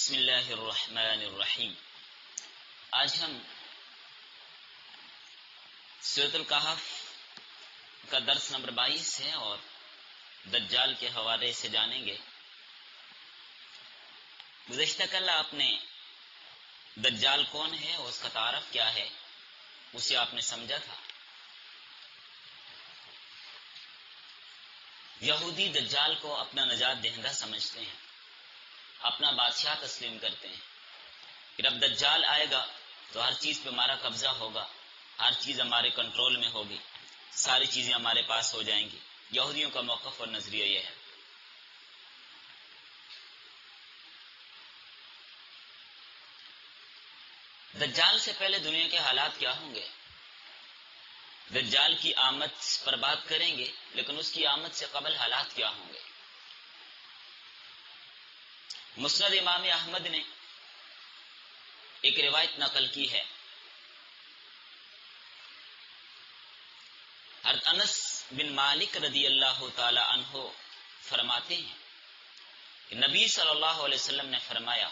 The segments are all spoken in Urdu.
بسم اللہ الرحمن الرحیم۔ آج ہم سورۃ الکہف کا درس نمبر 22 ہے اور دجال کے حوالے سے جانیں گے۔ گزشتہ کل آپ نے دجال کون ہے اور اس کا تعارف کیا ہے اسے آپ نے سمجھا تھا۔ یہودی دجال کو اپنا نجات دہندہ سمجھتے ہیں، اپنا بادشاہ تسلیم کرتے ہیں کہ اب دجال آئے گا تو ہر چیز پہ ہمارا قبضہ ہوگا، ہر چیز ہمارے کنٹرول میں ہوگی، ساری چیزیں ہمارے پاس ہو جائیں گی۔ یہودیوں کا موقف اور نظریہ یہ ہے۔ دجال سے پہلے دنیا کے حالات کیا ہوں گے؟ دجال کی آمد پر بات کریں گے، لیکن اس کی آمد سے قبل حالات کیا ہوں گے؟ مسند امام احمد نے ایک روایت نقل کی ہے، حضرت انس بن مالک رضی اللہ تعالی عنہ فرماتے ہیں کہ نبی صلی اللہ علیہ وسلم نے فرمایا،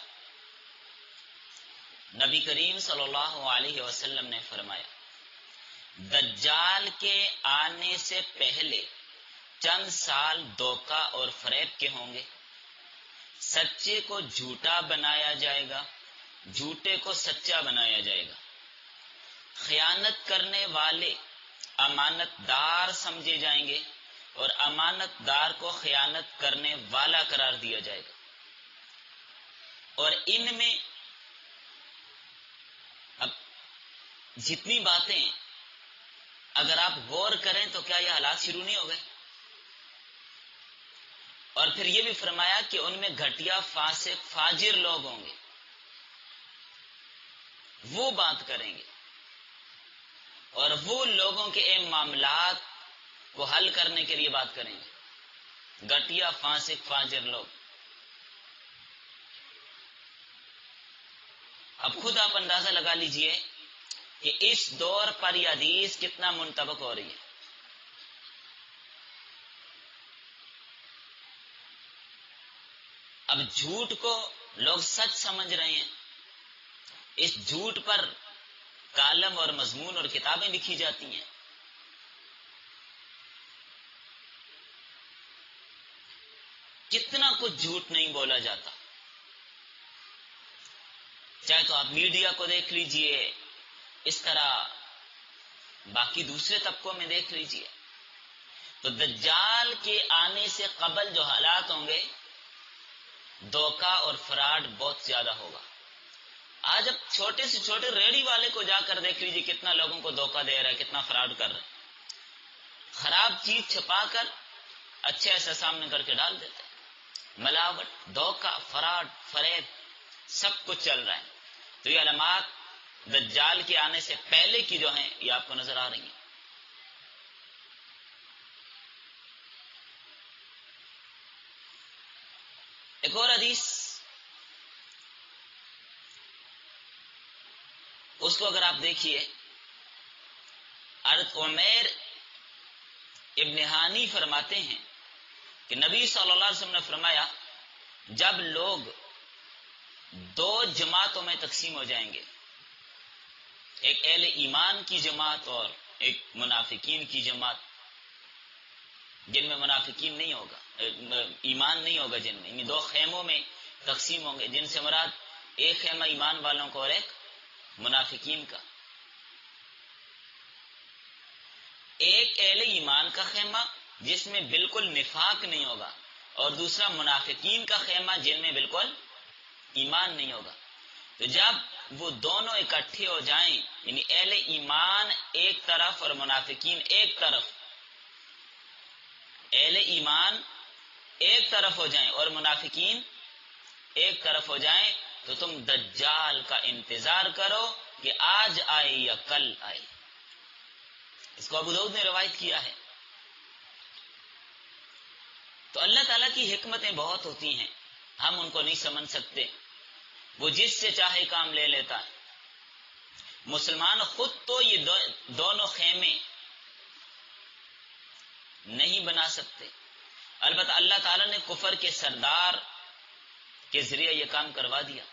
نبی کریم صلی اللہ علیہ وسلم نے فرمایا، دجال کے آنے سے پہلے چند سال دھوکہ اور فریب کے ہوں گے، سچے کو جھوٹا بنایا جائے گا، جھوٹے کو سچا بنایا جائے گا، خیانت کرنے والے امانت دار سمجھے جائیں گے اور امانت دار کو خیانت کرنے والا قرار دیا جائے گا۔ اور ان میں اب جتنی باتیں اگر آپ غور کریں تو کیا یہ حالات شروع نہیں ہو گئے؟ اور پھر یہ بھی فرمایا کہ ان میں گھٹیا فاسق فاجر لوگ ہوں گے، وہ بات کریں گے اور وہ لوگوں کے اہم معاملات کو حل کرنے کے لیے بات کریں گے، گھٹیا فاسق فاجر لوگ۔ اب خود آپ اندازہ لگا لیجئے کہ اس دور پر یہ حدیث کتنا منطبق ہو رہی ہے۔ اب جھوٹ کو لوگ سچ سمجھ رہے ہیں، اس جھوٹ پر کالم اور مضمون اور کتابیں لکھی جاتی ہیں۔ کتنا کچھ جھوٹ نہیں بولا جاتا، چاہے تو آپ میڈیا کو دیکھ لیجئے، اس طرح باقی دوسرے طبقوں میں دیکھ لیجئے۔ تو دجال کے آنے سے قبل جو حالات ہوں گے، دھوکہ اور فراڈ بہت زیادہ ہوگا۔ آج اب چھوٹے سے چھوٹے ریڑی والے کو جا کر دیکھ لیجیے کتنا لوگوں کو دھوکہ دے رہا ہے، کتنا فراڈ کر رہا ہے، خراب چیز چھپا کر اچھے ایسا سامنے کر کے ڈال دیتے ہیں۔ ملاوٹ، دھوکہ، فراڈ، فریب سب کچھ چل رہا ہے۔ تو یہ علامات دجال کے آنے سے پہلے کی جو ہیں یہ آپ کو نظر آ رہی ہیں۔ ایک اور حدیث، اس کو اگر آپ دیکھیے، حضرت عمیر ابن ہانی فرماتے ہیں کہ نبی صلی اللہ علیہ وسلم نے فرمایا، جب لوگ دو جماعتوں میں تقسیم ہو جائیں گے، ایک اہل ایمان کی جماعت اور ایک منافقین کی جماعت، جن میں منافقین نہیں ہوگا، ایمان نہیں ہوگا، جن میں دو خیموں میں تقسیم ہوں گے، جن سے مراد ایک خیمہ ایمان والوں کو اور ایک منافقین کا۔ ایک اہل ایمان کا خیمہ جس میں بالکل نفاق نہیں ہوگا، اور دوسرا منافقین کا خیمہ جن میں بالکل ایمان نہیں ہوگا۔ تو جب وہ دونوں اکٹھے ہو جائیں، یعنی اہل ایمان ایک طرف اور منافقین ایک طرف، اہل ایمان ایک طرف ہو جائیں اور منافقین ایک طرف ہو جائیں، تو تم دجال کا انتظار کرو کہ آج آئے یا کل آئے۔ اس کو ابو داؤد نے روایت کیا ہے۔ تو اللہ تعالیٰ کی حکمتیں بہت ہوتی ہیں، ہم ان کو نہیں سمجھ سکتے، وہ جس سے چاہے کام لے لیتا ہے۔ مسلمان خود تو یہ دونوں خیمے نہیں بنا سکتے، البتہ اللہ تعالیٰ نے کفر کے سردار کے ذریعے یہ کام کروا دیا؟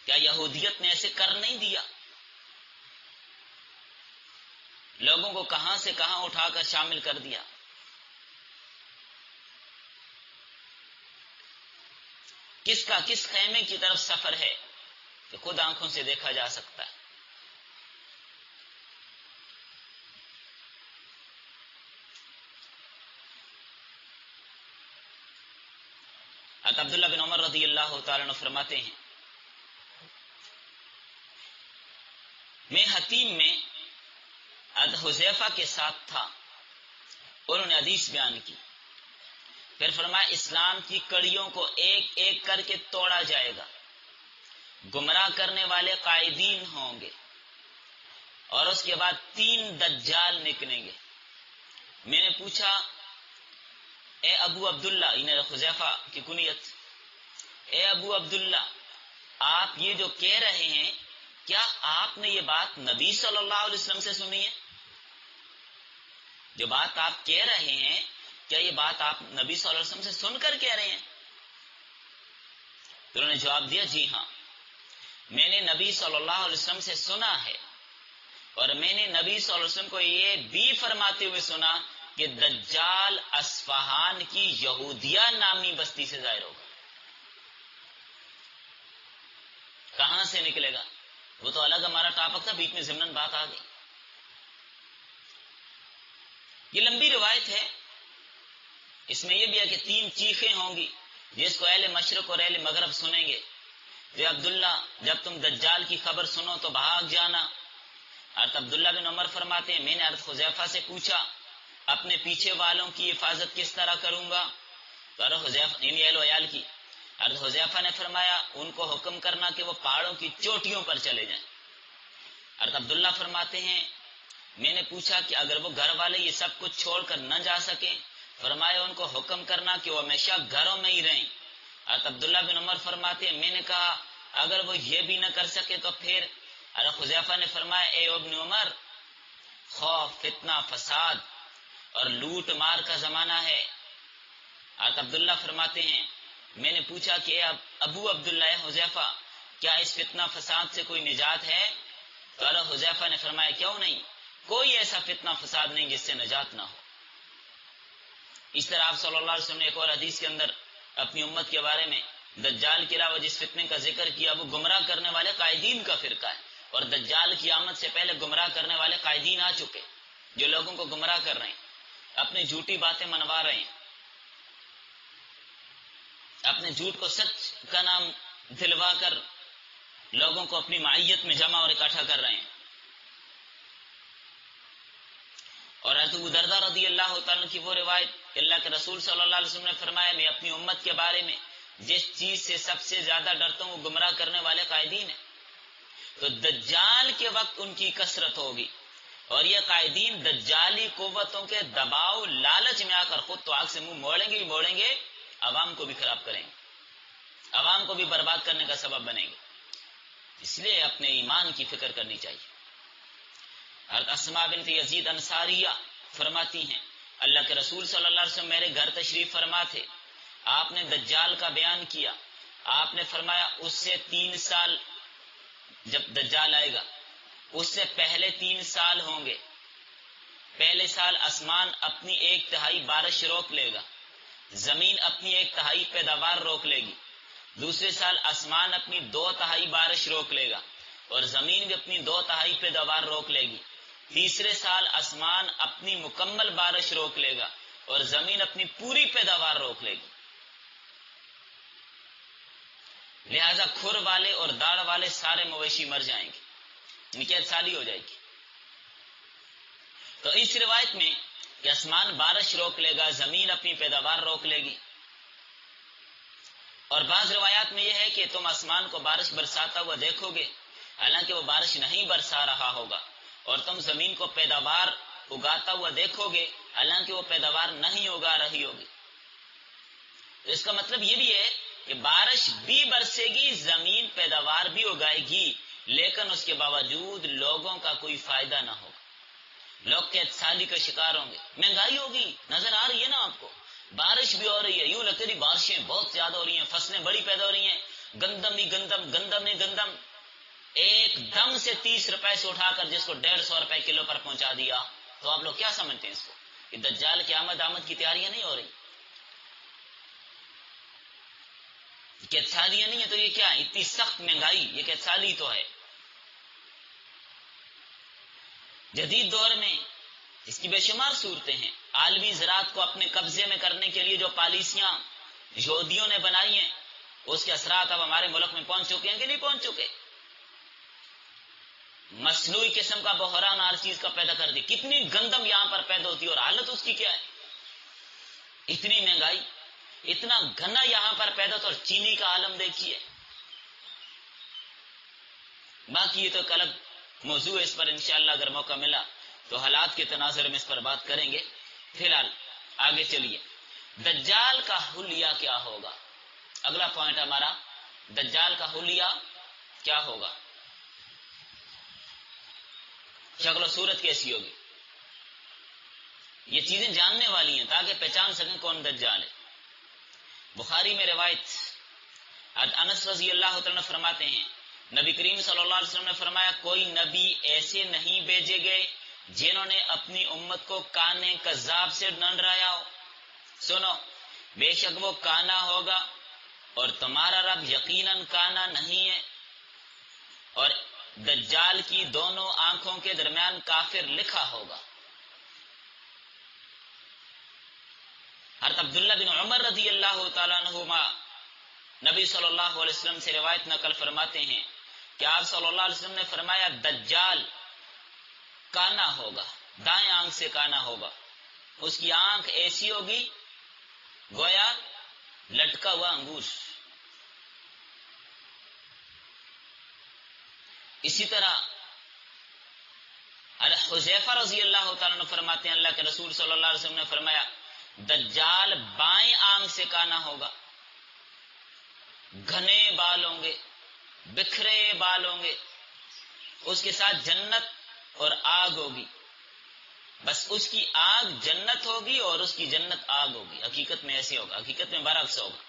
کیا یہودیت نے ایسے کر نہیں دیا؟ لوگوں کو کہاں سے کہاں اٹھا کر شامل کر دیا. کس کا کس خیمے کی طرف سفر ہے کہ خود آنکھوں سے دیکھا جا سکتا ہے. حضرت عبداللہ بن عمر رضی اللہ تعالیٰ عنہ فرماتے ہیں، میں حتیم میں حضرت حذیفہ کے ساتھ تھا، انہوں نے حدیث بیان کی، پھر فرمایا اسلام کی کڑیوں کو ایک ایک کر کے توڑا جائے گا، گمراہ کرنے والے قائدین ہوں گے، اور اس کے بعد 3 دجال نکلیں گے. میں نے پوچھا اے ابو عبداللہ، انہیں حذیفہ کی کنیت، اے ابو عبداللہ آپ یہ جو کہہ رہے ہیں کیا آپ نے یہ بات نبی صلی اللہ علیہ وسلم سے سنی ہے؟ جو بات آپ کہہ رہے ہیں کیا یہ بات آپ نبی صلی اللہ علیہ وسلم سے سن کر کہہ رہے ہیں؟ تو انہوں نے جواب دیا جی ہاں، میں نے نبی صلی اللہ علیہ وسلم سے سنا ہے، اور میں نے نبی صلی اللہ علیہ وسلم کو یہ بھی فرماتے ہوئے سنا کہ دجال اصفہان کی یہودیہ نامی بستی سے ظاہر ہوگا. کہاں سے نکلے گا؟ وہ تو الگ ہمارا ٹاپک تھا، بیچ میں ضمن بات آ گئی. یہ لمبی روایت ہے، اس میں یہ بھی ہے کہ 3 چیخیں ہوں گی جس کو اہل مشرق اور اہل مغرب سنیں گے. کہ عبداللہ جب تم دجال کی خبر سنو تو بھاگ جانا. حضرت عبداللہ بن عمر فرماتے ہیں میں نے حضرت حذیفہ سے پوچھا اپنے پیچھے والوں کی حفاظت کس طرح کروں گا؟ تو حضرت حذیفہ یعنی اہل و عیال کی، حضرت حذیفہ نے فرمایا ان کو حکم کرنا کہ وہ پہاڑوں کی چوٹیوں پر چلے جائیں. حضرت عبداللہ فرماتے ہیں میں نے پوچھا کہ اگر وہ گھر والے یہ سب کچھ چھوڑ کر نہ جا سکیں، فرمایا ان کو حکم کرنا کہ وہ ہمیشہ گھروں میں ہی رہیں. حضرت عبداللہ بن عمر فرماتے ہیں میں نے کہا اگر وہ یہ بھی نہ کر سکے تو پھر؟ حضرت حذیفہ نے فرمایا اے ابن عمر، خوف، فتنہ، فساد اور لوٹ مار کا زمانہ ہے. حضرت عبداللہ فرماتے ہیں میں نے پوچھا کہ اے ابو عبداللہ حذیفہ کیا اس فتنہ فساد سے کوئی نجات ہے؟ تو حضرت حذیفہ نے فرمایا کیوں نہیں، کوئی ایسا فتنہ فساد نہیں جس سے نجات نہ ہو. اس طرح آپ صلی اللہ علیہ وسلم نے ایک اور حدیث کے اندر اپنی امت کے بارے میں دجال کے علاوہ جس فتنے کا ذکر کیا وہ گمراہ کرنے والے قائدین کا فرقہ ہے، اور دجال کی آمد سے پہلے گمراہ کرنے والے قائدین آ چکے جو لوگوں کو گمراہ کر رہے ہیں، اپنی جھوٹی باتیں منوا رہے ہیں، اپنے جھوٹ کو سچ کا نام دلوا کر لوگوں کو اپنی معیت میں جمع اور اکٹھا کر رہے ہیں. اور حضرت ابو دردہ رضی اللہ تعالیٰ کی وہ روایت کہ اللہ کے رسول صلی اللہ علیہ وسلم نے فرمایا میں اپنی امت کے بارے میں جس چیز سے سب سے زیادہ ڈرتا ہوں وہ گمراہ کرنے والے قائدین ہیں. تو دجال کے وقت ان کی کثرت ہوگی، اور یہ قائدین دجالی قوتوں کے دباؤ لالچ میں آ کر خود تو آگ سے منہ موڑیں گے، عوام کو بھی خراب کریں گے، عوام کو بھی برباد کرنے کا سبب بنیں گے. اس لیے اپنے ایمان کی فکر کرنی چاہیے. حضرت اسماء بنت یزید انصاریہ فرماتی ہیں اللہ کے رسول صلی اللہ علیہ وسلم میرے گھر تشریف فرما تھے، آپ نے دجال کا بیان کیا، آپ نے فرمایا اس سے 3 سال جب دجال آئے گا اس سے پہلے 3 سال ہوں گے. پہلے سال آسمان اپنی 1/3 بارش روک لے گا، زمین اپنی 1/3 پیداوار روک لے گی. دوسرے سال آسمان اپنی 2/3 بارش روک لے گا اور زمین بھی اپنی 2/3 پیداوار روک لے گی. تیسرے سال آسمان اپنی مکمل بارش روک لے گا اور زمین اپنی پوری پیداوار روک لے گی. لہذا کھر والے اور داڑھ والے سارے مویشی مر جائیں گے، نکیت سالی ہو جائے گی. تو اس روایت میں کہ آسمان بارش روک لے گا، زمین اپنی پیداوار روک لے گی، اور بعض روایات میں یہ ہے کہ تم آسمان کو بارش برساتا ہوا دیکھو گے حالانکہ وہ بارش نہیں برسا رہا ہوگا، اور تم زمین کو پیداوار اگاتا ہوا دیکھو گے حالانکہ وہ پیداوار نہیں اگا رہی ہوگی. تو اس کا مطلب یہ بھی ہے کہ بارش بھی برسے گی، زمین پیداوار بھی اگائے گی، لیکن اس کے باوجود لوگوں کا کوئی فائدہ نہ ہوگا، لوگ قحط سالی کا شکار ہوں گے. مہنگائی ہوگی، نظر آ رہی ہے نا آپ کو، بارش بھی ہو رہی ہے، یوں لگتا ہے بارشیں بہت زیادہ ہو رہی ہیں، فصلیں بڑی پیدا ہو رہی ہیں، گندم ہی گندم، گندم ہی گندم، ایک دم سے 30 روپے سے اٹھا کر جس کو 150 روپے کلو پر پہنچا دیا. تو آپ لوگ کیا سمجھتے ہیں اس کو کہ دجال کی آمد کی تیاریاں نہیں ہو رہی؟ کہ شادیاں نہیں ہے تو یہ کیا ہے؟ اتنی سخت مہنگائی، یہ کہ سالی تو ہے. جدید دور میں اس کی بے شمار صورتیں ہیں. عالمی زراعت کو اپنے قبضے میں کرنے کے لیے جو پالیسیاں یہودیوں نے بنائی ہیں، اس کے اثرات اب ہمارے ملک میں پہنچ چکے ہیں کہ نہیں پہنچ چکے؟ مصنوعی قسم کا بحران ہر چیز کا پیدا کر دی. کتنی گندم یہاں پر پیدا ہوتی ہے اور حالت اس کی کیا ہے؟ اتنی مہنگائی، اتنا گنا یہاں پر پیدا ہوتا، اور چینی کا عالم دیکھیے. باقی یہ تو ایک الگ موضوع ہے، اس پر انشاءاللہ اگر موقع ملا تو حالات کے تناظر میں اس پر بات کریں گے. فی الحال آگے چلیے. دجال کا حلیہ کیا ہوگا؟ اگلا پوائنٹ ہمارا، دجال کا حلیہ کیا ہوگا، شکل و صورت کیسی ہوگی. یہ چیزیں جاننے والی ہیں تاکہ پہچان سکیں کون دجال ہے. بخاری میں روایت انس رضی اللہ تعالیٰ فرماتے ہیں، نبی کریم صلی اللہ علیہ وسلم نے فرمایا، کوئی نبی ایسے نہیں بھیجے گئے جنہوں نے اپنی امت کو کانے کذاب سے نہ ڈرایا ہو. سنو، بے شک وہ کانا ہوگا اور تمہارا رب یقیناً کانا نہیں ہے، اور دجال کی دونوں آنکھوں کے درمیان کافر لکھا ہوگا. حضرت عبداللہ بن عمر رضی اللہ تعالیٰ عنہما نبی صلی اللہ علیہ وسلم سے روایت نقل فرماتے ہیں کہ آپ صلی اللہ علیہ وسلم نے فرمایا، دجال کانا ہوگا، دائیں آنکھ سے کانا ہوگا. اس کی آنکھ ایسی ہوگی گویا لٹکا ہوا انگور. اسی طرح حذیفہ رضی اللہ تعالیٰ عنہ فرماتے ہیں، اللہ کے رسول صلی اللہ علیہ وسلم نے فرمایا، دجال بائیں آنکھ سے کانا ہوگا، گھنے بال ہوں گے، بکھرے بال ہوں گے، اس کے ساتھ جنت اور آگ ہوگی. بس اس کی آگ جنت ہوگی اور اس کی جنت آگ ہوگی. حقیقت میں ایسے ہوگا، حقیقت میں برعکس ہوگا.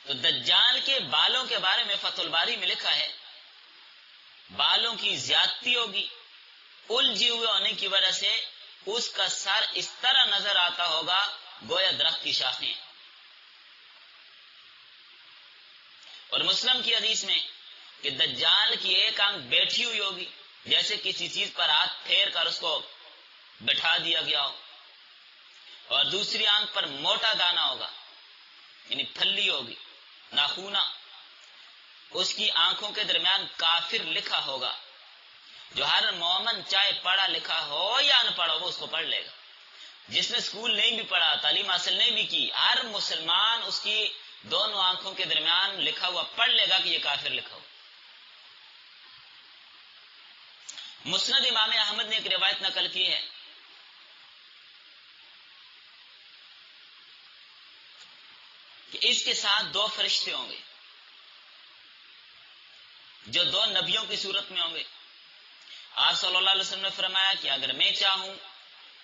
تو دجال کے بالوں کے بارے میں فتح الباری میں لکھا ہے، بالوں کی زیادتی ہوگی، الجھے ہوئے ہونے کی وجہ سے اس کا سر اس طرح نظر آتا ہوگا گویا درخت کی شاخیں. اور مسلم کی حدیث میں کہ دجال کی ایک آنکھ بیٹھی ہوئی ہوگی، جیسے کسی چیز پر ہاتھ پھیر کر اس کو بٹھا دیا گیا ہو، اور دوسری آنکھ پر موٹا دانا ہوگا، یعنی پھلی ہوگی، ناخونہ. اس کی آنکھوں کے درمیان کافر لکھا ہوگا. جو ہر مومن چاہے پڑھا لکھا ہو یا ان پڑھا وہ اس کو پڑھ لے گا. جس نے اسکول نہیں بھی پڑھا، تعلیم حاصل نہیں بھی کی، ہر مسلمان اس کی دونوں آنکھوں کے درمیان لکھا ہوا پڑھ لے گا کہ یہ کافر لکھا ہوا. مسند امام احمد نے ایک روایت نقل کی ہے کہ اس کے ساتھ 2 فرشتے ہوں گے جو 2 نبیوں کی صورت میں ہوں گے. آپ صلی اللہ علیہ وسلم نے فرمایا کہ اگر میں چاہوں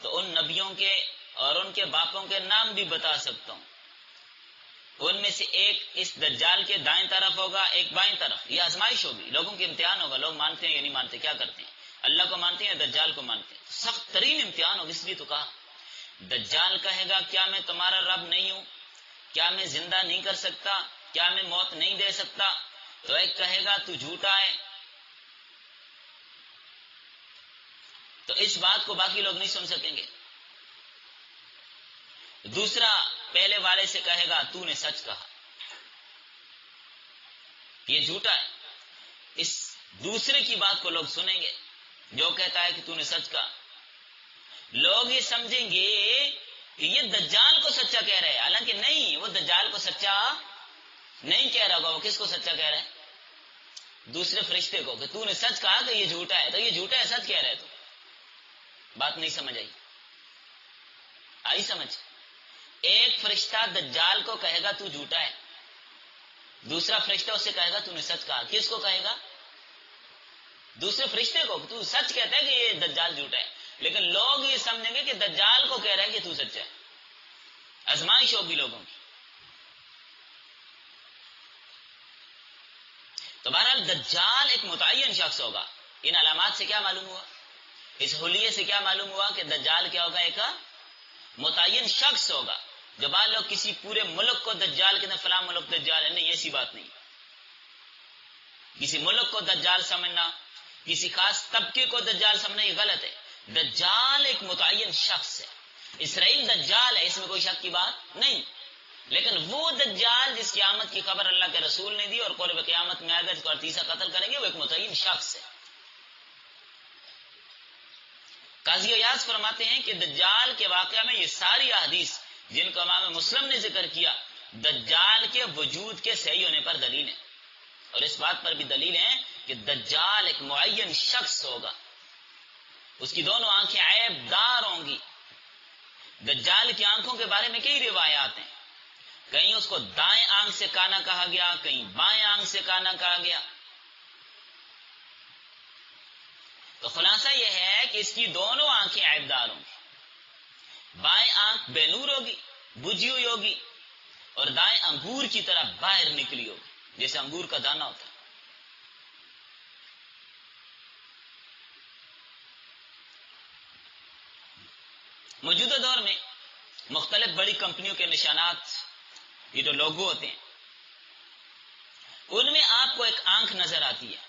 تو ان نبیوں کے اور ان کے باپوں کے نام بھی بتا سکتا ہوں. ان میں سے ایک اس دجال کے دائیں طرف ہوگا، ایک بائیں طرف. یہ آزمائش ہوگی، لوگوں کے امتحان ہوگا، لوگ مانتے ہیں یا نہیں مانتے، کیا کرتے ہیں، اللہ کو مانتے ہیں یا دجال کو مانتے ہیں. سخت ترین امتحان ہوگا. اس لیے تو کہا دجال کہے گا، کیا میں تمہارا رب نہیں ہوں، کیا میں زندہ نہیں کر سکتا، کیا میں موت نہیں دے سکتا؟ تو ایک کہے گا تو جھوٹا ہے. تو اس بات کو باقی لوگ نہیں سن سکیں گے. دوسرا پہلے والے سے کہے گا تو نے سچ کہا، یہ جھوٹا ہے. اس دوسرے کی بات کو لوگ سنیں گے جو کہتا ہے کہ تو نے سچ کہا. لوگ یہ سمجھیں گے کہ یہ دجال کو سچا کہہ رہے ہیں، حالانکہ نہیں، وہ دجال کو سچا نہیں کہہ رہا ہوگا. وہ کس کو سچا کہہ رہا ہے؟ دوسرے فرشتے کو، کہ تو نے سچ کہا کہ یہ جھوٹا ہے. تو یہ جھوٹا ہے، سچ کہہ رہے. تو بات نہیں سمجھ آئی سمجھ؟ ایک فرشتہ دجال کو کہے گا تو جھوٹا ہے، دوسرا فرشتہ اسے کہے گا تو نے سچ کہا. کس کو کہے گا؟ دوسرے فرشتے کو. تو سچ کہتا ہے کہ یہ دجال جھوٹا ہے. لیکن لوگ یہ سمجھیں گے کہ دجال کو کہہ رہے ہیں کہ تو سچا ہے. آزمائش ہوگی لوگوں کی. تو بہرحال دجال ایک متعین شخص ہوگا. ان علامات سے کیا معلوم ہوا، اس حلیے سے کیا معلوم ہوا کہ دجال کیا ہوگا، ایک متعین شخص ہوگا. جو بعض لوگ کسی پورے ملک کو دجال کے فلاں ملک دجال ہے، نہیں، ایسی بات نہیں. کسی ملک کو دجال سمجھنا، کسی خاص طبقے کو دجال سمجھنا یہ غلط ہے. دجال ایک متعین شخص ہے. اسرائیل دجال ہے، اس میں کوئی شک کی بات نہیں، لیکن وہ دجال جس کی آمد کی خبر اللہ کے رسول نے دی اور قرب قیامت میں آئے گا، جس کو تیسرا قتل کریں گے، وہ ایک متعین شخص ہے. قاضی ایاز فرماتے ہیں کہ دجال کے واقعہ میں یہ ساری احادیث جن کو امام مسلم نے ذکر کیا، دجال کے وجود کے صحیح ہونے پر دلیل ہے. اور اس بات پر بھی دلیل ہے کہ دجال ایک معین شخص ہوگا. اس کی دونوں آنکھیں عیب دار ہوں گی. دجال کی آنکھوں کے بارے میں کئی روایات ہیں. کہیں اس کو دائیں آنکھ سے کانا کہا گیا، کہیں بائیں آنکھ سے کانا کہا گیا. تو خلاصہ یہ ہے کہ اس کی دونوں آنکھیں عیب دار ہوں گی. بائیں آنکھ بے نور ہوگی، بجھی ہوئی ہوگی، اور دائیں انگور کی طرح باہر نکلی ہوگی، جیسے انگور کا دانہ ہوتا ہے. موجودہ دور میں مختلف بڑی کمپنیوں کے نشانات، یہ جو لوگو ہوتے ہیں، ان میں آپ کو ایک آنکھ نظر آتی ہے.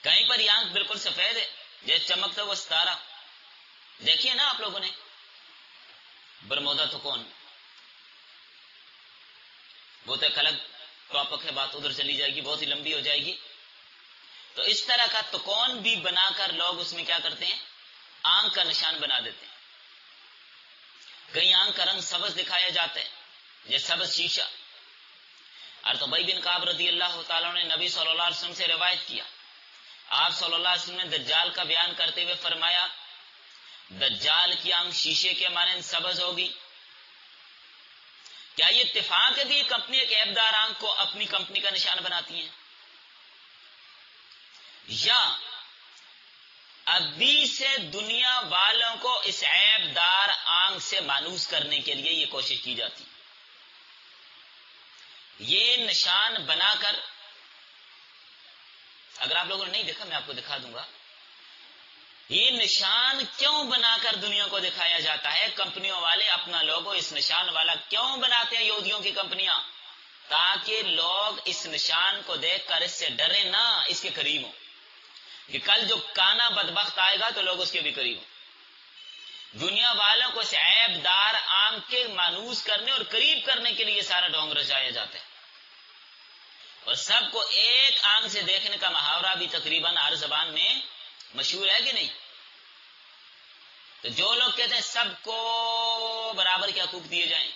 کہیں پر یہ آنکھ بالکل سفید ہے جیسے چمکتا وہ ستارہ. دیکھیے نا آپ لوگوں نے برمودا تو کون، وہ تو ایک الگ ٹاپک ہے، بات ادھر چلی جائے گی، بہت ہی لمبی ہو جائے گی. تو اس طرح کا تکون بھی بنا کر لوگ اس میں کیا کرتے ہیں، آنکھ کا نشان بنا دیتے ہیں. کئی آنکھ کا رنگ سبز دکھایا جاتا ہے، یہ سبز شیشہ. ارطبی بن کعب رضی اللہ تعالیٰ نے نبی صلی اللہ علیہ وسلم سے روایت کیا، آپ صلی اللہ علیہ وسلم نے دجال کا بیان کرتے ہوئے فرمایا، دجال کی آنکھ شیشے کے مانند سبز ہوگی. کیا یہ اتفاق ہے کہ یہ کمپنی ایک عیب دار آنکھ کو اپنی کمپنی کا نشان بناتی ہیں، یا ابھی سے دنیا والوں کو اس عیب دار آنکھ سے مانوس کرنے کے لیے یہ کوشش کی جاتی؟ یہ نشان بنا کر، اگر آپ لوگوں نے نہیں دیکھا میں آپ کو دکھا دوں گا، یہ نشان کیوں بنا کر دنیا کو دکھایا جاتا ہے؟ کمپنیوں والے اپنا لوگو اس نشان والا کیوں بناتے ہیں، یہودیوں کی کمپنیاں؟ تاکہ لوگ اس نشان کو دیکھ کر اس سے ڈریں نہ، اس کے قریب ہوں، کہ کل جو کانا بدبخت آئے گا تو لوگ اس کے بھی قریب ہوں. دنیا والوں کو اس عیب دار آنکھ کے مانوس کرنے اور قریب کرنے کے لیے سارا ڈھونگ رچایا جاتا ہے. اور سب کو ایک آنکھ سے دیکھنے کا محاورہ بھی تقریباً ہر زبان میں مشہور ہے کہ نہیں؟ تو جو لوگ کہتے ہیں سب کو برابر کے حقوق دیے جائیں،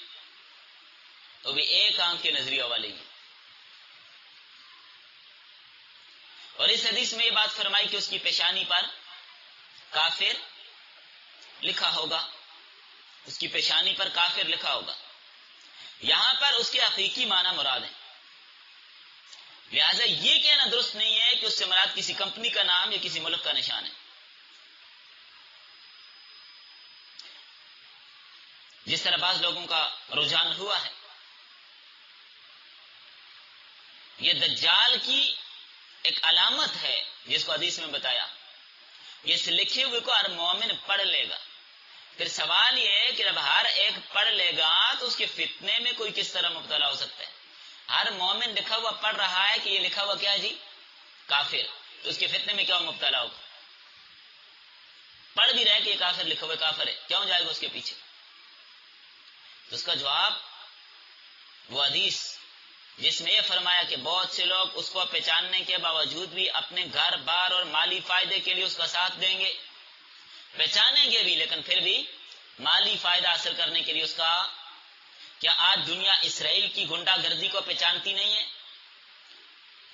تو بھی ایک آنکھ کے نظریہ والے ہی. اور اس حدیث میں یہ بات فرمائی کہ اس کی پیشانی پر کافر لکھا ہوگا، اس کی پیشانی پر کافر لکھا ہوگا. یہاں پر اس کے حقیقی معنی مراد ہیں، لہذا یہ کہنا درست نہیں ہے کہ اس سے مراد کسی کمپنی کا نام یا کسی ملک کا نشان ہے. جس طرح بعض لوگوں کا رجحان ہوا ہے، یہ دجال کی ایک علامت ہے جس کو حدیث میں بتایا، اس لکھے ہوئے کو ہر مومن پڑھ لے گا. پھر سوال یہ ہے کہ جب ہر ایک پڑھ لے گا تو اس کے فتنے میں کوئی کس طرح مبتلا ہو سکتا ہے؟ ہر مومن لکھا ہوا پڑھ رہا ہے کہ یہ لکھا ہوا کیا ہے جی، کافر، تو اس کے فتنے میں کیا مبتلا ہوگا؟ پڑھ بھی رہے کہ یہ کافر لکھا ہوا کافر ہے، کیوں جائے گا اس کے پیچھے؟ تو اس کا جواب وہ حدیث جس میں یہ فرمایا کہ بہت سے لوگ اس کو پہچاننے کے باوجود بھی اپنے گھر بار اور مالی فائدے کے لیے اس کا ساتھ دیں گے، پہچانیں گے بھی لیکن پھر بھی مالی فائدہ حاصل کرنے کے لیے اس کا. کیا آج دنیا اسرائیل کی گنڈا گردی کو پہچانتی نہیں ہے،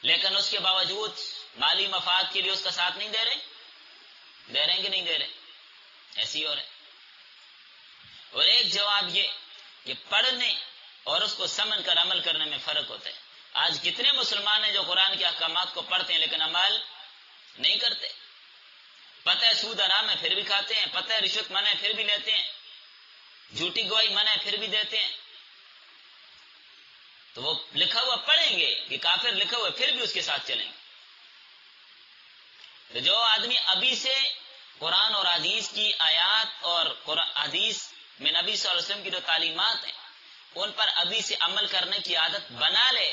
لیکن اس کے باوجود مالی مفاد کے لیے اس کا ساتھ نہیں دے رہے؟ دے رہے ہیں کہ نہیں دے رہے؟ ایسی اور ہے. اور ایک جواب یہ کہ پڑھنے اور اس کو سمجھ کر عمل کرنے میں فرق ہوتا ہے. آج کتنے مسلمان ہیں جو قرآن کے احکامات کو پڑھتے ہیں لیکن عمل نہیں کرتے؟ پتہ ہے سود حرام ہے پھر بھی کھاتے ہیں، پتہ ہے رشوت منع ہے پھر بھی لیتے ہیں، جھوٹی گواہی منع ہے پھر بھی دیتے ہیں. تو وہ لکھا ہوا پڑھیں گے کہ کافر لکھا ہوا پھر بھی اس کے ساتھ چلیں گے. تو جو آدمی ابھی سے قرآن اور حدیث کی آیات اور حدیث میں نبی صلی اللہ علیہ وسلم کی جو تعلیمات ہیں ان پر ابھی سے عمل کرنے کی عادت بنا لے،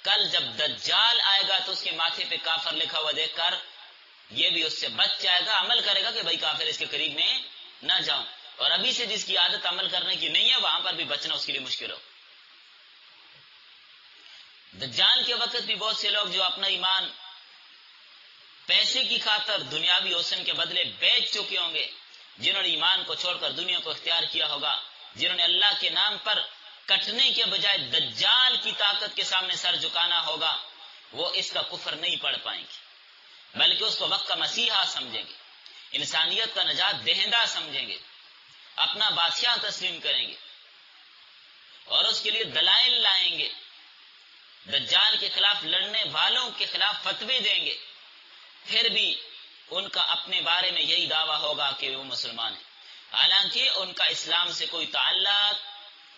کل جب دجال آئے گا تو اس کے ماتھے پہ کافر لکھا ہوا دیکھ کر یہ بھی اس سے بچ جائے گا، عمل کرے گا کہ بھائی کافر اس کے قریب میں نہ جاؤں. اور ابھی سے جس کی عادت عمل کرنے کی نہیں ہے وہاں پر بھی بچنا اس کے لیے مشکل ہو. دجال کے وقت بھی بہت سے لوگ جو اپنا ایمان پیسے کی خاطر دنیاوی حسن کے بدلے بیچ چکے ہوں گے، جنہوں نے ایمان کو چھوڑ کر دنیا کو اختیار کیا ہوگا، جنہوں نے اللہ کے نام پر کٹنے کے بجائے دجال کی طاقت کے سامنے سر جھکانا ہوگا، وہ اس کا کفر نہیں پڑھ پائیں گے، بلکہ اس کو وقت کا مسیحا سمجھیں گے، انسانیت کا نجات دہندہ سمجھیں گے، اپنا بادشاہ تسلیم کریں گے اور اس کے لیے دلائل لائیں گے، دجال کے خلاف لڑنے والوں کے خلاف فتوے دیں گے. پھر بھی ان کا اپنے بارے میں یہی دعویٰ ہوگا کہ وہ مسلمان ہیں، حالانکہ ان کا اسلام سے کوئی تعلق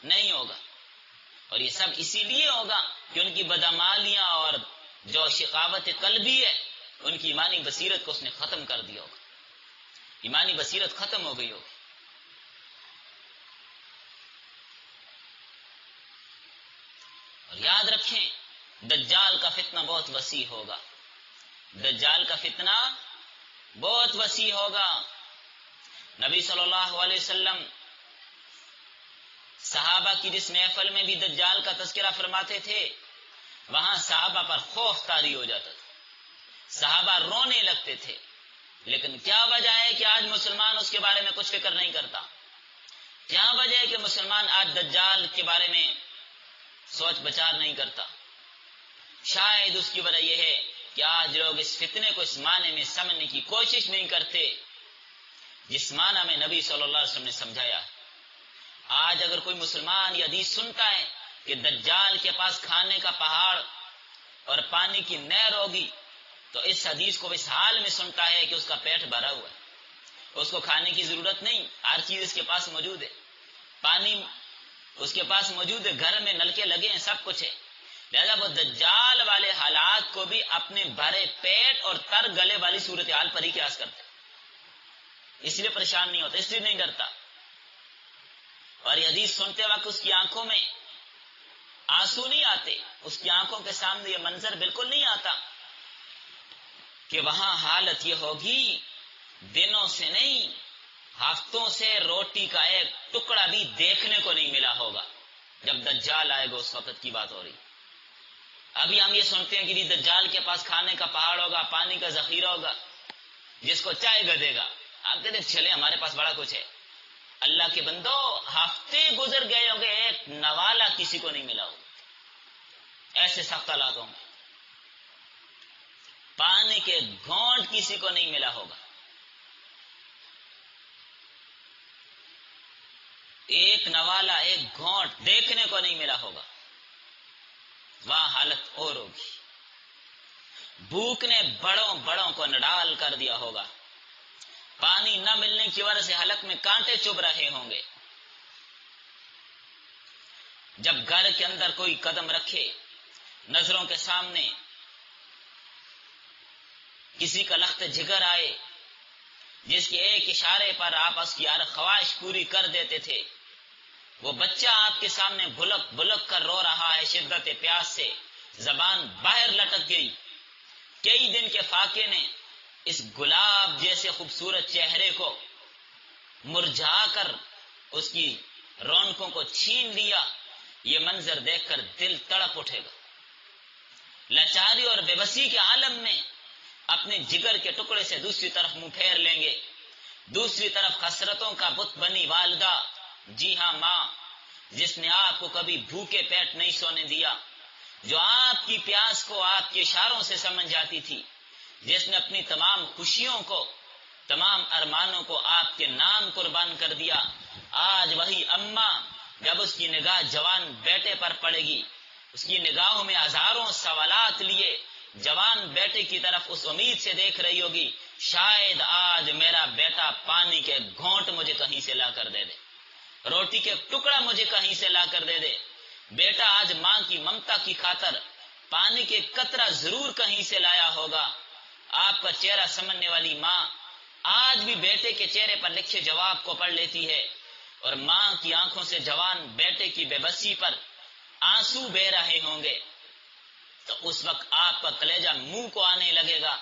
نہیں ہوگا. اور یہ سب اسی لیے ہوگا کہ ان کی بدعمالیاں اور جو شقاوت قلبی ہے ان کی ایمانی بصیرت کو اس نے ختم کر دیا ہوگا، ایمانی بصیرت ختم ہو گئی ہوگی. اور یاد رکھیں دجال کا فتنہ بہت وسیع ہوگا، دجال کا فتنہ بہت وسیع ہوگا. نبی صلی اللہ علیہ وسلم صحابہ کی جس محفل میں بھی دجال کا تذکرہ فرماتے تھے وہاں صحابہ پر خوف طاری ہو جاتا تھا، صحابہ رونے لگتے تھے. لیکن کیا وجہ ہے کہ آج مسلمان اس کے بارے میں کچھ فکر نہیں کرتا؟ کیا وجہ ہے کہ مسلمان آج دجال کے بارے میں سوچ بچار نہیں کرتا؟ شاید اس کی وجہ یہ ہے کہ آج لوگ اس فتنے کو اس معنی میں سمجھنے کی کوشش نہیں کرتے جس معنی میں نبی صلی اللہ علیہ وسلم نے سمجھایا. آج اگر کوئی مسلمان یہ حدیث سنتا ہے کہ دجال کے پاس کھانے کا پہاڑ اور پانی کی نہر ہوگی تو اس حدیث کو اس حال میں سنتا ہے کہ اس کا پیٹ بھرا ہوا ہے، اس کو کھانے کی ضرورت نہیں، ہر چیز اس کے پاس موجود ہے، پانی اس کے پاس موجود ہے، گھر میں نلکے لگے ہیں، سب کچھ ہے. لہذا وہ دجال والے حالات کو بھی اپنے بھرے پیٹ اور تر گلے والی صورتحال پر ہی قیاس کرتا ہے، اس لیے پریشان نہیں ہوتا، اس لیے نہیں ڈرتا. اور یہ حدیث سنتے وقت اس کی آنکھوں میں آنسو نہیں آتے، اس کی آنکھوں کے سامنے یہ منظر بالکل نہیں آتا کہ وہاں حالت یہ ہوگی دنوں سے نہیں ہفتوں سے روٹی کا ایک ٹکڑا بھی دیکھنے کو نہیں ملا ہوگا. جب دجال آئے گا اس وقت کی بات ہو رہی. ابھی ہم یہ سنتے ہیں کہ دجال کے پاس کھانے کا پہاڑ ہوگا، پانی کا ذخیرہ ہوگا، جس کو چائے گا دے گا. آپ کہتے ہیں چلے ہمارے پاس بڑا کچھ ہے. اللہ کے بندو ہفتے گزر گئے ہوں گے ایک نوالا کسی کو نہیں ملا ہوگا، ایسے سخت حالات ہوں گے، پانی کے گھونٹ کسی کو نہیں ملا ہوگا، ایک نوالا ایک گھونٹ دیکھنے کو نہیں ملا ہوگا. وہاں حالت اور ہوگی. بھوک نے بڑوں بڑوں کو نڈال کر دیا ہوگا، پانی نہ ملنے کی وجہ سے حلق میں کانٹے چبھ رہے ہوں گے. جب گھر کے اندر کوئی قدم رکھے نظروں کے سامنے کسی کا لخت جگر آئے جس کے ایک اشارے پر آپ اس کی ہر خواہش پوری کر دیتے تھے، وہ بچہ آپ کے سامنے بلک بلک کر رو رہا ہے شدت پیاس سے، زبان باہر لٹک گئی. کئی دن کے فاقے نے اس گلاب جیسے خوبصورت چہرے کو مرجھا کر اس کی رونقوں کو چھین لیا. یہ منظر دیکھ کر دل تڑپ اٹھے گا. لاچاری اور بے بسی کے عالم میں اپنے جگر کے ٹکڑے سے دوسری طرف منہ پھیر لیں گے. دوسری طرف حسرتوں کا بت بنی والدہ، جی ہاں ماں، جس نے آپ کو کبھی بھوکے پیٹ نہیں سونے دیا، جو آپ کی پیاس کو آپ کے اشاروں سے سمجھ جاتی تھی، جس نے اپنی تمام خوشیوں کو، تمام ارمانوں کو آپ کے نام قربان کر دیا. آج وہی اماں جب اس کی نگاہ جوان بیٹے پر پڑے گی، اس کی نگاہوں میں ہزاروں سوالات لیے جوان بیٹے کی طرف اس امید سے دیکھ رہی ہوگی شاید آج میرا بیٹا پانی کے گھونٹ مجھے کہیں سے لا کر دے دے، روٹی کے ٹکڑا مجھے کہیں سے لا کر دے دے۔ بیٹا آج ماں کی ممتا کی خاطر پانی کے قطرہ ضرور کہیں سے لایا ہوگا۔ آپ کا چہرہ سمجھنے والی ماں آج بھی بیٹے کے چہرے پر لکھے جواب کو پڑھ لیتی ہے، اور ماں کی آنکھوں سے جوان بیٹے کی بے بسی پر آنسو بہہ رہے ہوں گے، تو اس وقت آپ کا کلیجہ منہ کو آنے لگے گا،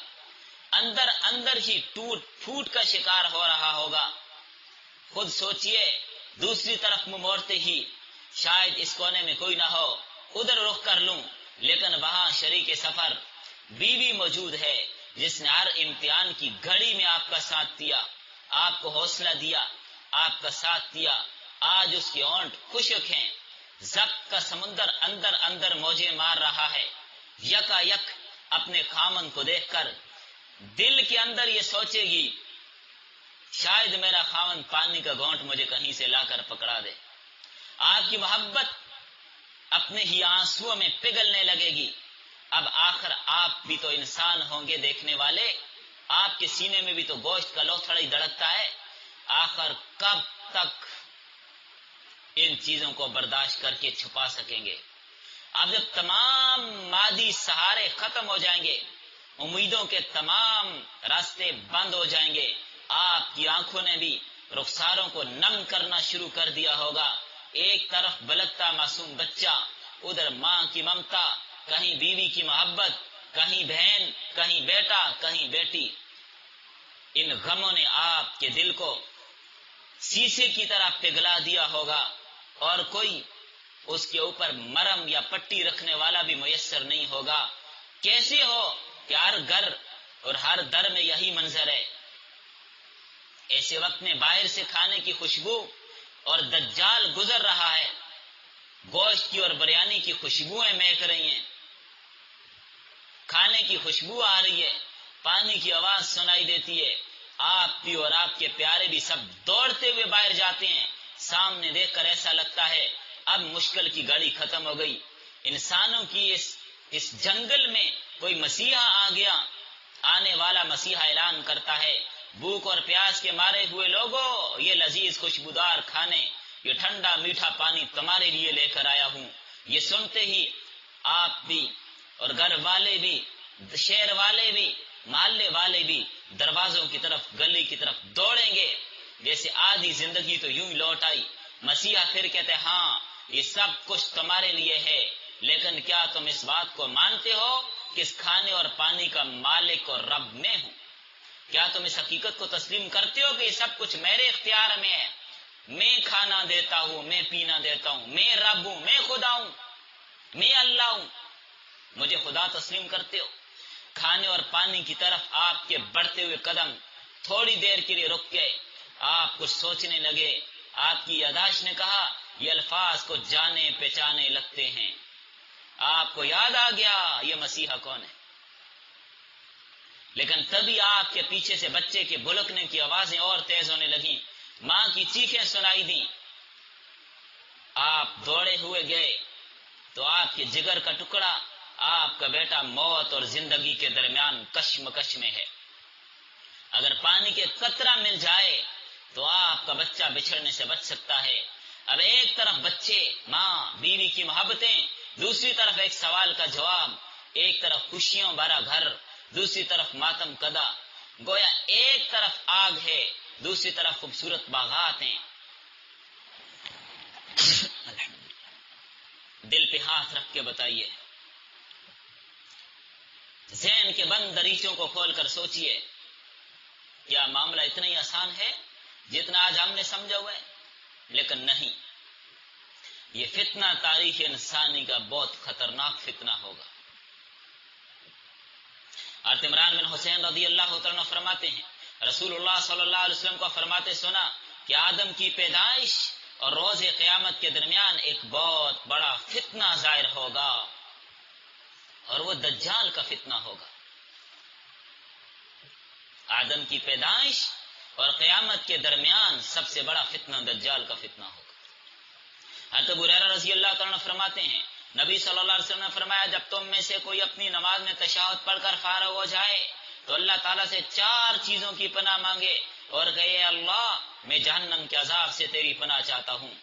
اندر اندر ہی ٹوٹ پھوٹ کا شکار ہو رہا ہوگا۔ خود سوچئے، دوسری طرف منہ موڑتے ہی شاید اس کونے میں کوئی نہ ہو، ادھر رخ کر لوں، لیکن وہاں شریک سفر بیوی موجود ہے، جس نے ہر امتحان کی گھڑی میں آپ کا ساتھ دیا، آپ کو حوصلہ دیا، آپ کا ساتھ دیا۔ آج اس کے ہونٹ خشک ہیں، ضبط کا سمندر اندر اندر موجیں مار رہا ہے۔ یکا یک اپنے خامن کو دیکھ کر دل کے اندر یہ سوچے گی، شاید میرا خاوند پانی کا گھونٹ مجھے کہیں سے لا کر پکڑا دے۔ آپ کی محبت اپنے ہی آنسوؤں میں پگھلنے لگے گی۔ اب آخر آپ بھی تو انسان ہوں گے دیکھنے والے، آپ کے سینے میں بھی تو گوشت کا لوتھڑا ہی دھڑکتا ہے۔ آخر کب تک ان چیزوں کو برداشت کر کے چھپا سکیں گے؟ اب جب تمام مادی سہارے ختم ہو جائیں گے، امیدوں کے تمام راستے بند ہو جائیں گے، آپ کی آنکھوں نے بھی رخساروں کو نم کرنا شروع کر دیا ہوگا۔ ایک طرف بلکتا معصوم بچہ، ادھر ماں کی ممتا، کہیں بیوی کی محبت، کہیں بہن، کہیں بیٹا، کہیں بیٹی۔ ان غموں نے آپ کے دل کو شیشے کی طرح پگھلا دیا ہوگا، اور کوئی اس کے اوپر مرم یا پٹی رکھنے والا بھی میسر نہیں ہوگا۔ کیسے ہو کہ ہر گھر اور ہر در میں یہی منظر ہے؟ ایسے وقت میں باہر سے کھانے کی خوشبو اور دجال گزر رہا ہے، گوشت کی اور بریانی کی خوشبوئیں مہک رہی ہیں، کھانے کی خوشبو آ رہی ہے، پانی کی آواز سنائی دیتی ہے۔ آپ بھی اور آپ کے پیارے بھی سب دوڑتے ہوئے باہر جاتے ہیں۔ سامنے دیکھ کر ایسا لگتا ہے اب مشکل کی گھڑی ختم ہو گئی، انسانوں کی اس جنگل میں کوئی مسیحا آ گیا۔ آنے والا مسیحا اعلان کرتا ہے، بھوک اور پیاس کے مارے ہوئے لوگوں، یہ لذیذ خوشبودار کھانے، یہ ٹھنڈا میٹھا پانی تمہارے لیے لے کر آیا ہوں۔ یہ سنتے ہی آپ بھی اور گھر والے بھی، شہر والے بھی، محلے والے بھی دروازوں کی طرف، گلی کی طرف دوڑیں گے، جیسے آدھی زندگی تو یوں ہی لوٹ آئی۔ مسیحا پھر کہتے ہاں یہ سب کچھ تمہارے لیے ہے، لیکن کیا تم اس بات کو مانتے ہو کہ اس کھانے اور پانی کا مالک اور رب میں ہوں؟ کیا تم اس حقیقت کو تسلیم کرتے ہو کہ یہ سب کچھ میرے اختیار میں ہے؟ میں کھانا دیتا ہوں، میں پینا دیتا ہوں، میں رب ہوں، میں خدا ہوں، میں اللہ ہوں۔ مجھے خدا تسلیم کرتے ہو؟ کھانے اور پانی کی طرف آپ کے بڑھتے ہوئے قدم تھوڑی دیر کے لیے رک گئے۔ آپ کچھ سوچنے لگے۔ آپ کی یادداشت نے کہا یہ الفاظ کو جانے پہچانے لگتے ہیں۔ آپ کو یاد آ گیا یہ مسیحا کون ہے۔ لیکن تبھی آپ کے پیچھے سے بچے کے بلکنے کی آوازیں اور تیز ہونے لگیں، ماں کی چیخیں سنائی دیں۔ آپ دوڑے ہوئے گئے تو آپ کے جگر کا ٹکڑا، آپ کا بیٹا موت اور زندگی کے درمیان کشمکش میں ہے۔ اگر پانی کے قطرہ مل جائے تو آپ کا بچہ بچھڑنے سے بچ سکتا ہے۔ اب ایک طرف بچے، ماں، بیوی کی محبتیں، دوسری طرف ایک سوال کا جواب، ایک طرف خوشیوں بھرا گھر، دوسری طرف ماتم کدا، گویا ایک طرف آگ ہے، دوسری طرف خوبصورت باغات ہیں۔ دل پہ ہاتھ رکھ کے بتائیے، ذہن کے بند دریچوں کو کھول کر سوچئے، کیا معاملہ اتنا ہی آسان ہے جتنا آج ہم نے سمجھا ہوا ہے؟ لیکن نہیں، یہ فتنہ تاریخ انسانی کا بہت خطرناک فتنہ ہوگا۔ حضرت عمران بن حسین رضی اللہ تعالیٰ فرماتے ہیں، رسول اللہ صلی اللہ علیہ وسلم کو فرماتے سنا کہ آدم کی پیدائش اور روز قیامت کے درمیان ایک بہت بڑا فتنہ ظاہر ہوگا، اور وہ دجال کا فتنہ ہوگا۔ آدم کی پیدائش اور قیامت کے درمیان سب سے بڑا فتنہ دجال کا فتنہ ہوگا۔ حضرت ابو ہریرہ رضی اللہ تعالیٰ فرماتے ہیں، نبی صلی اللہ علیہ وسلم نے فرمایا، جب تم میں سے کوئی اپنی نماز میں تشہد پڑھ کر فارغ ہو جائے تو اللہ تعالیٰ سے 4 چیزوں کی پناہ مانگے اور کہے اے اللہ میں جہنم کے عذاب سے تیری پناہ چاہتا ہوں.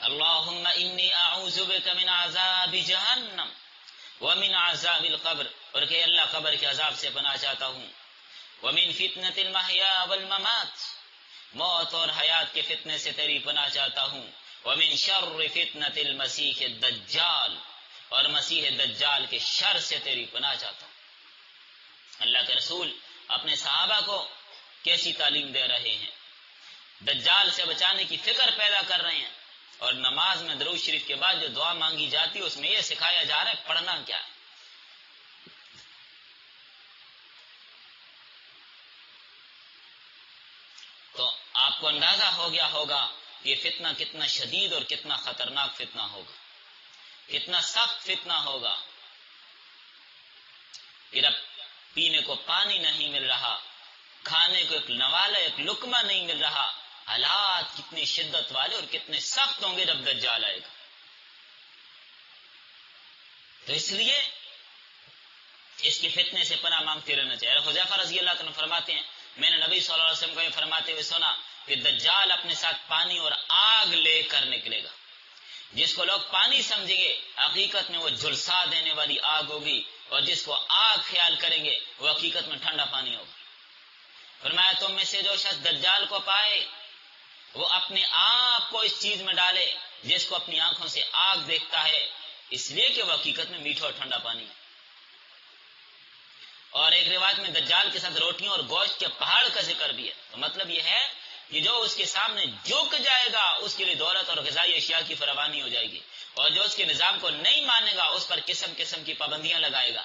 اللہم انی اعوذ بک من عذاب جہنم ومن عذاب القبر، اور کہ اللہ قبر کے عذاب سے پناہ چاہتا ہوں. ومن فتنة المحیا والممات، موت اور حیات کے فتنے سے تیری پناہ چاہتا ہوں. ومن شر فتنة المسیح الدجال، اور مسیح دجال کے شر سے تیری پناہ چاہتا ہوں. اللہ کے رسول اپنے صحابہ کو کیسی تعلیم دے رہے ہیں، دجال سے بچانے کی فکر پیدا کر رہے ہیں، اور نماز میں درود شریف کے بعد جو دعا مانگی جاتی ہے اس میں یہ سکھایا جا رہا ہے پڑھنا کیا ہے. تو آپ کو اندازہ ہو گیا ہوگا یہ فتنہ کتنا شدید اور کتنا خطرناک فتنہ ہوگا، کتنا سخت فتنہ ہوگا. پھر اب پینے کو پانی نہیں مل رہا، کھانے کو ایک نوالہ ایک لقمہ نہیں مل رہا. حالات کتنی شدت والے اور کتنے سخت ہوں گے جب دجال آئے گا. تو اس لیے اس کے فتنے سے پناہ مانگتے رہنا چاہیے. حذیفہ رضی اللہ تعالیٰ فرماتے ہیں میں نے نبی صلی اللہ علیہ وسلم کو یہ فرماتے ہوئے سنا کہ دجال اپنے ساتھ پانی اور آگ لے کر نکلے گا، جس کو لوگ پانی سمجھیں گے حقیقت میں وہ جھلسا دینے والی آگ ہوگی، اور جس کو آگ خیال کریں گے وہ حقیقت میں ٹھنڈا پانی ہوگا. فرمایا تم میں سے جو شخص دجال کو پائے وہ اپنے آپ کو اس چیز میں ڈالے جس کو اپنی آنکھوں سے آگ دیکھتا ہے، اس لیے کہ وہ حقیقت میں میٹھا اور ٹھنڈا پانی ہے. اور ایک روایت میں دجال کے ساتھ روٹیوں اور گوشت کے پہاڑ کا ذکر بھی ہے. تو مطلب یہ ہے کہ جو اس کے سامنے جھک جائے گا اس کے لیے دولت اور غذائی اشیاء کی فراوانی ہو جائے گی، اور جو اس کے نظام کو نہیں مانے گا اس پر قسم قسم کی پابندیاں لگائے گا،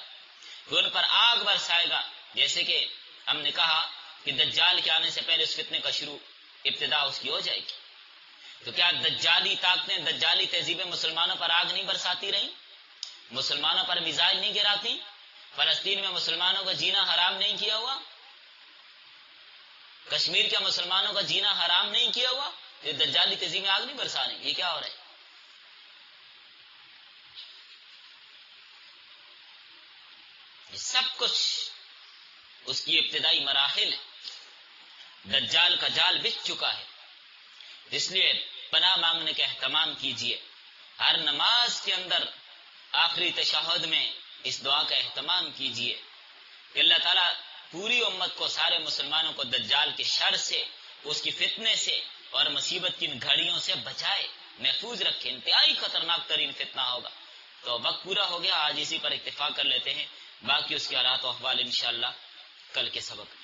پھر ان پر آگ برسائے گا. جیسے کہ ہم نے کہا کہ دجال کے آنے سے پہلے اس فتنے کا شروع ابتدا اس کی ہو جائے گی. تو کیا دجالی طاقتیں دجالی تہذیبیں مسلمانوں پر آگ نہیں برساتی رہیں، مسلمانوں پر میزائل نہیں گراتی، فلسطین میں مسلمانوں کا جینا حرام نہیں کیا ہوا، کشمیر کے مسلمانوں کا جینا حرام نہیں کیا ہوا؟ یہ دجالی تہذیبیں آگ نہیں برسا رہی. یہ کیا ہو رہا ہے؟ یہ سب کچھ اس کی ابتدائی مراحل ہیں. دجال کا جال بچ چکا ہے، اس لیے پناہ مانگنے کا اہتمام کیجیے. ہر نماز کے اندر آخری تشہد میں اس دعا کا اہتمام کیجیے کہ اللہ تعالیٰ پوری امت کو، سارے مسلمانوں کو دجال کے شر سے، اس کی فتنے سے اور مصیبت کی گھڑیوں سے بچائے، محفوظ رکھے. انتہائی خطرناک ترین فتنہ ہوگا. تو وقت پورا ہو گیا، آج اسی پر اتفاق کر لیتے ہیں، باقی اس کے حالات و احوال انشاءاللہ کل کے سبق